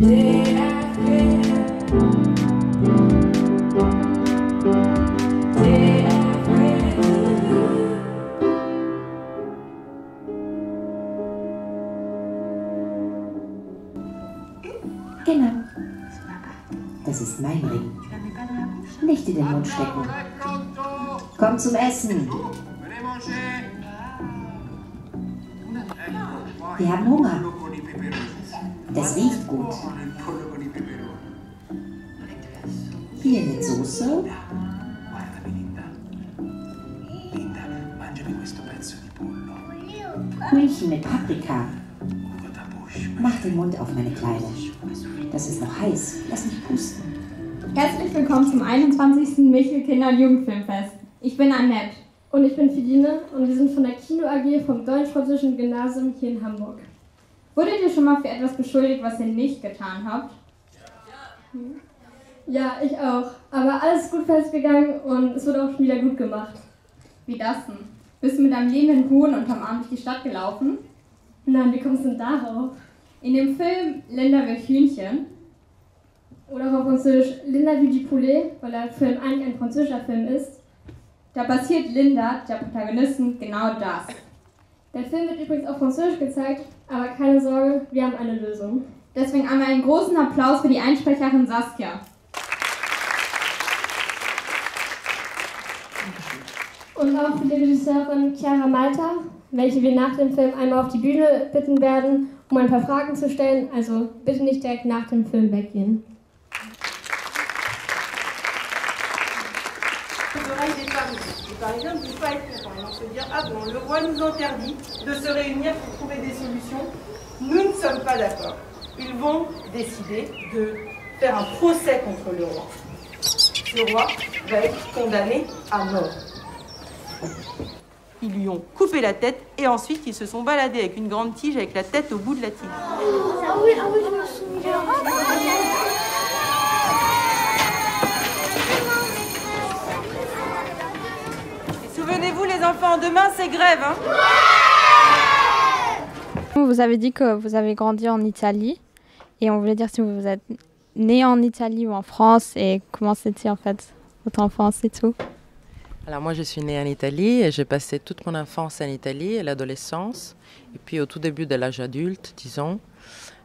Genau. Das ist mein Ring. Nicht in den Mund stecken. Komm zum Essen. Wir haben Hunger. Das riecht gut. Hier mit Soße. Hühnchen mit Paprika. Mach den Mund auf, meine Kleine. Das ist noch heiß. Lass mich pusten. Herzlich willkommen zum 21. Michel Kinder- und Jugendfilmfest. Ich bin Annette. Und ich bin Filine und wir sind von der Kino AG vom Deutsch-Französischen Gymnasium hier in Hamburg. Wurdet ihr schon mal für etwas beschuldigt, was ihr nicht getan habt? Ja, ich auch. Aber alles ist gut festgegangen und es wurde auch wieder gut gemacht. Wie das denn? Bist du mit einem lebenden Huhn unterm Arm durch die Stadt gelaufen? Nein, wie kommst du denn darauf? In dem Film Linda will Hühnchen. Oder auf Französisch Linda veut du poulet, weil der Film eigentlich ein französischer Film ist. Da passiert Linda, der Protagonistin, genau das. Der Film wird übrigens auf Französisch gezeigt, aber keine Sorge, wir haben eine Lösung. Deswegen einmal einen großen Applaus für die Einsprecherin Saskia. Und auch für die Regisseurin Chiara Malta, welche wir nach dem Film einmal auf die Bühne bitten werden, um ein paar Fragen zu stellen. Also bitte nicht direkt nach dem Film weggehen. Par exemple, il faut être content, se dire ah bon, le roi nous interdit de se réunir pour trouver des solutions. Nous ne sommes pas d'accord. Ils vont décider de faire un procès contre le roi. Le roi va être condamné à mort. Ils lui ont coupé la tête et ensuite ils se sont baladés avec une grande tige avec la tête au bout de la tige. Ah oui, je me souviens. Souvenez-vous les enfants, demain c'est grève, hein? Vous avez dit que vous avez grandi en Italie et on voulait dire si vous êtes né en Italie ou en France et comment c'était en fait votre enfance et tout. Alors moi je suis née en Italie et j'ai passé toute mon enfance en Italie et l'adolescence. Et puis au tout début de l'âge adulte, disons,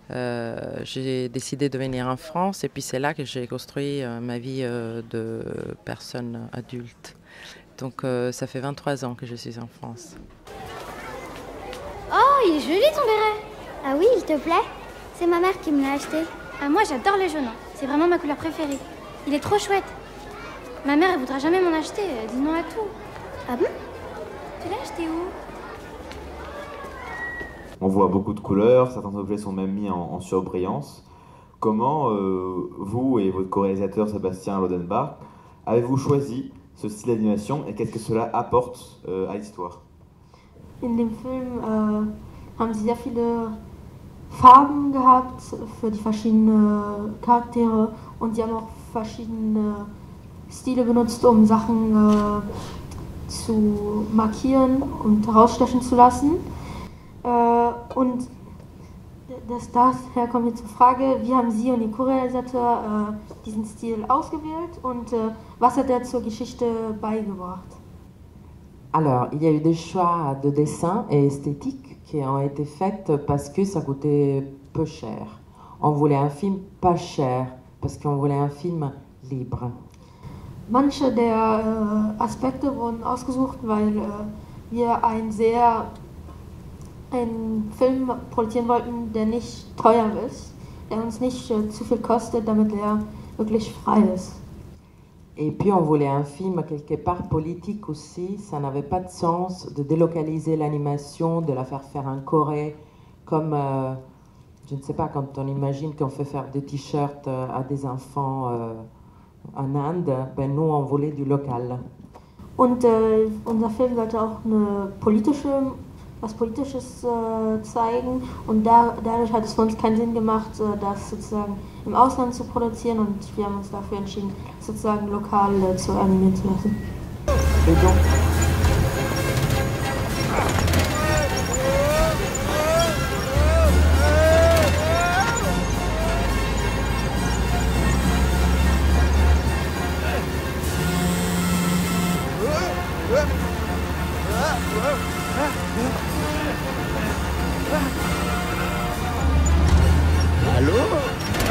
j'ai décidé de venir en France et puis c'est là que j'ai construit ma vie de personne adulte. Donc ça fait 23 ans que je suis en France. Oh, il est joli ton béret. Ah oui, il te plaît? C'est ma mère qui me l'a acheté. Ah, moi j'adore le jaune, c'est vraiment ma couleur préférée. Il est trop chouette. Ma mère elle voudra jamais m'en acheter, elle dit non à tout. Ah bon? Tu l'as acheté où? On voit beaucoup de couleurs, certains objets sont même mis en surbrillance. Comment vous et votre co-réalisateur Sébastien Lodenbach avez-vous choisi ce style d'animation et qu'est-ce que cela apporte à l'histoire? In dem Film haben sie sehr viele Farben gehabt für die verschiedenen Charaktere und sie haben auch verschiedene Stile benutzt, um Sachen zu markieren und herausstechen zu lassen. Und daher kommen wir zur Frage, wie haben Sie und Ihr Co-Realisateur diesen Stil ausgewählt und was hat er zur Geschichte beigebracht? Alors, il y a eu des choix de dessin et esthétique qui ont été faits parce que ça coûtait peu cher. On voulait un film pas cher parce qu'on voulait un film libre. Manche der Aspekte wurden ausgesucht, weil wir einen Film produzieren wollten, der nicht teuer ist, der uns nicht zu viel kostet, damit er wirklich frei ist. Et puis on voulait un film quelque part politique aussi, ça n'avait pas de sens de délocaliser l'animation, de la faire en Corée, comme, je ne sais pas, quand on imagine qu'on fait faire des t-shirts à des enfants en Inde, ben nous on voulait du local. Und unser Film sollte auch was Politisches zeigen und dadurch hat es für uns keinen Sinn gemacht, das sozusagen im Ausland zu produzieren und wir haben uns dafür entschieden, sozusagen lokal zu animieren zu lassen.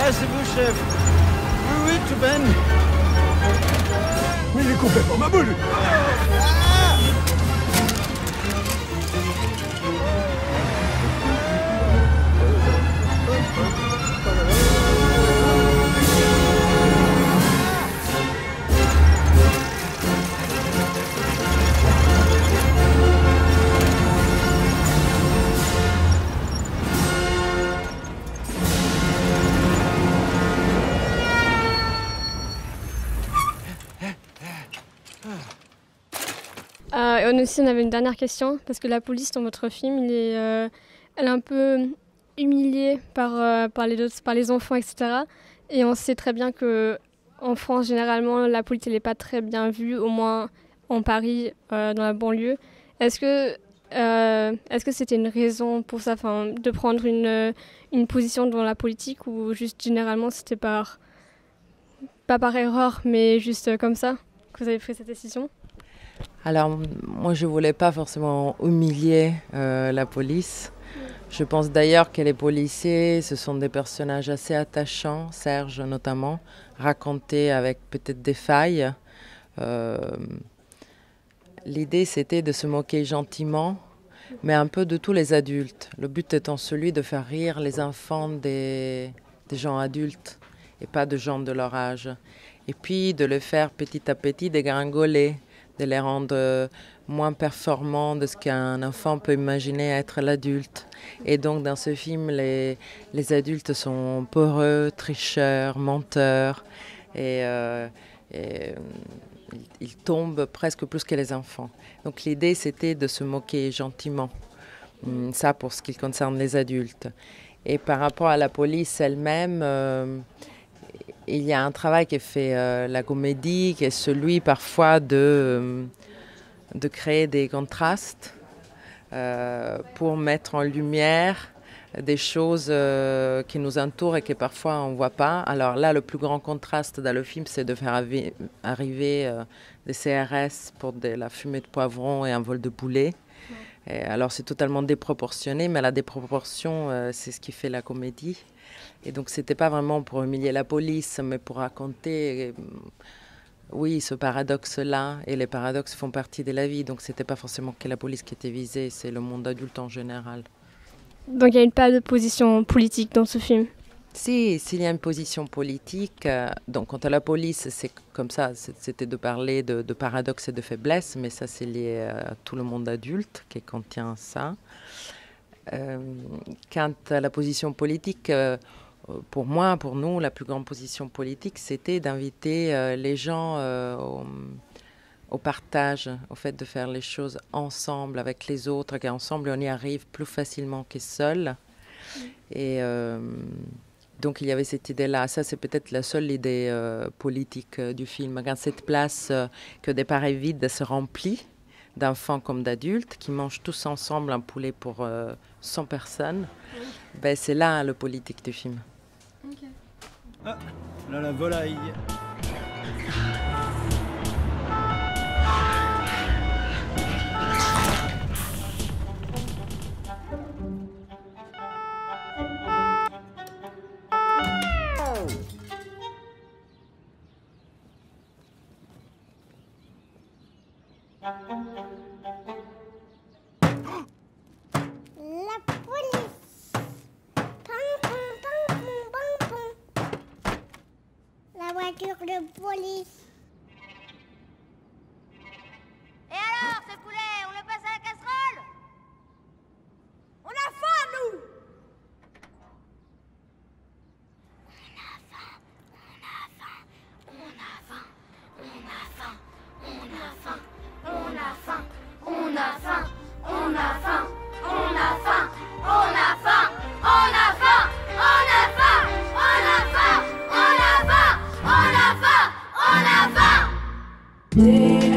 Ah, c'est vous, chef. Oui, oui, tout ben. Mais il est complètement maboule. Et aussi, on avait une dernière question, parce que la police dans votre film, elle est un peu humiliée par les enfants, etc. Et on sait très bien qu'en France, généralement, la police n'est pas très bien vue, au moins en Paris, dans la banlieue. Est-ce que c'était une raison pour ça, de prendre une position dans la politique, ou juste généralement c'était pas par erreur, mais juste comme ça que vous avez pris cette décision? Alors, moi, je ne voulais pas forcément humilier la police. Je pense d'ailleurs que les policiers, ce sont des personnages assez attachants, Serge notamment, racontés avec peut-être des failles. L'idée, c'était de se moquer gentiment, mais un peu de tous les adultes. Le but étant celui de faire rire les enfants des gens adultes et pas de gens de leur âge. Et puis de les faire petit à petit dégringoler, de les rendre moins performants de ce qu'un enfant peut imaginer être l'adulte. Et donc dans ce film, les adultes sont peureux, tricheurs, menteurs, et ils tombent presque plus que les enfants. Donc l'idée, c'était de se moquer gentiment. Ça pour ce qui concerne les adultes. Et par rapport à la police elle-même, il y a un travail qui fait la comédie, qui est celui parfois de créer des contrastes pour mettre en lumière des choses qui nous entourent et que parfois on ne voit pas. Alors là, le plus grand contraste dans le film, c'est de faire arriver des CRS pour de la fumée de poivron et un vol de poulet. Et alors c'est totalement déproportionné, mais la déproportion, c'est ce qui fait la comédie. Et donc c'était pas vraiment pour humilier la police, mais pour raconter, oui, ce paradoxe-là. Et les paradoxes font partie de la vie, donc c'était pas forcément que la police qui était visée, c'est le monde adulte en général. Donc il n'y a pas de position politique dans ce film? Si, s'il y a une position politique, donc quant à la police, c'est comme ça, c'était de parler de paradoxes et de faiblesses, mais ça c'est lié à tout le monde adulte qui contient ça. Quant à la position politique, pour moi, pour nous, la plus grande position politique, c'était d'inviter les gens au partage, au fait de faire les choses ensemble avec les autres, qu'ensemble on y arrive plus facilement que seul. Et donc il y avait cette idée-là. Ça, c'est peut-être la seule idée politique du film. Quand cette place que au départ est vide se remplit d'enfants comme d'adultes qui mangent tous ensemble un poulet pour 100 personnes, ben, c'est là le politique du film. Okay. Ah, là la volaille. De police. Et alors, ce poulet, on le passe à la casserole? On a faim, nous! Yeah.